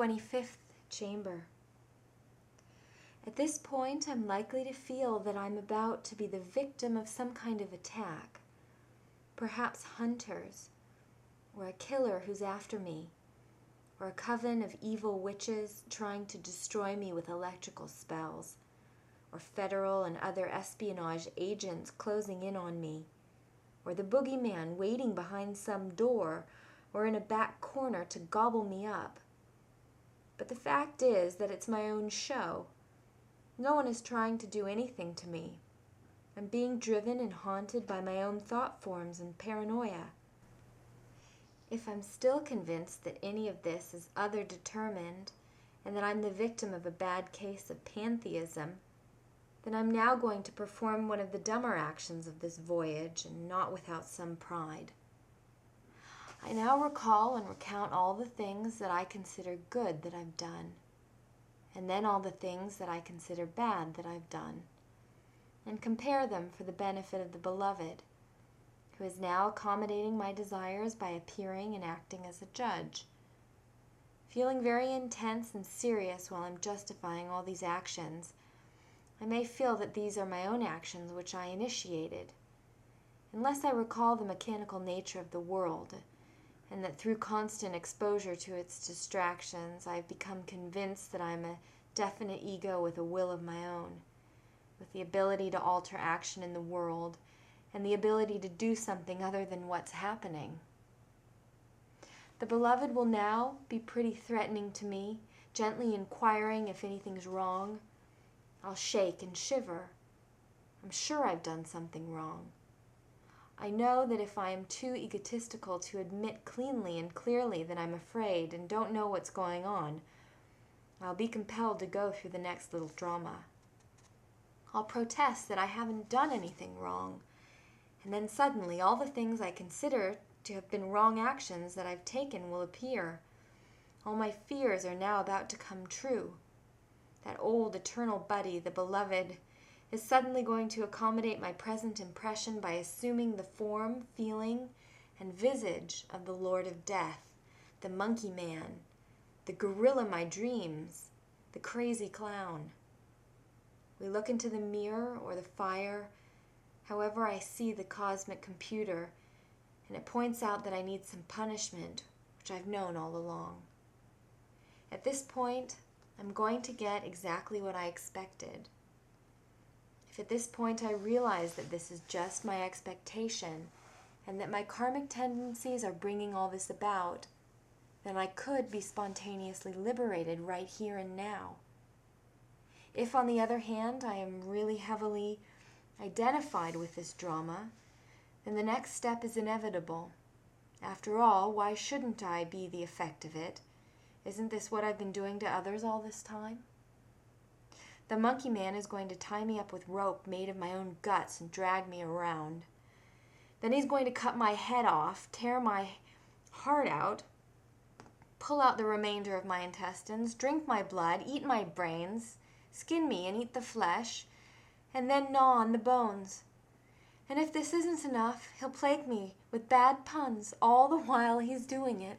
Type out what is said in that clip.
25th chamber. At this point, I'm likely to feel that I'm about to be the victim of some kind of attack. Perhaps hunters, or a killer who's after me, or a coven of evil witches trying to destroy me with electrical spells, or federal and other espionage agents closing in on me, or the boogeyman waiting behind some door or in a back corner to gobble me up. But the fact is that it's my own show. No one is trying to do anything to me. I'm being driven and haunted by my own thought forms and paranoia. If I'm still convinced that any of this is other-determined and that I'm the victim of a bad case of pantheism, then I'm now going to perform one of the dumber actions of this voyage, and not without some pride. I now recall and recount all the things that I consider good that I've done, and then all the things that I consider bad that I've done, and compare them for the benefit of the beloved, who is now accommodating my desires by appearing and acting as a judge. Feeling very intense and serious while I'm justifying all these actions, I may feel that these are my own actions which I initiated, unless I recall the mechanical nature of the world, and that through constant exposure to its distractions, I've become convinced that I'm a definite ego with a will of my own, with the ability to alter action in the world, and the ability to do something other than what's happening. The beloved will now be pretty threatening to me, gently inquiring if anything's wrong. I'll shake and shiver. I'm sure I've done something wrong. I know that if I am too egotistical to admit cleanly and clearly that I'm afraid and don't know what's going on, I'll be compelled to go through the next little drama. I'll protest that I haven't done anything wrong, and then suddenly all the things I consider to have been wrong actions that I've taken will appear. All my fears are now about to come true. That old eternal buddy, the beloved, is suddenly going to accommodate my present impression by assuming the form, feeling, and visage of the Lord of Death, the monkey man, the gorilla my dreams, the crazy clown. We look into the mirror or the fire, however I see the cosmic computer, and it points out that I need some punishment, which I've known all along. At this point, I'm going to get exactly what I expected. If at this point I realize that this is just my expectation and that my karmic tendencies are bringing all this about, then I could be spontaneously liberated right here and now. If, on the other hand, I am really heavily identified with this drama, then the next step is inevitable. After all, why shouldn't I be the effect of it? Isn't this what I've been doing to others all this time? The monkey man is going to tie me up with rope made of my own guts and drag me around. Then he's going to cut my head off, tear my heart out, pull out the remainder of my intestines, drink my blood, eat my brains, skin me and eat the flesh, and then gnaw on the bones. And if this isn't enough, he'll plague me with bad puns all the while he's doing it.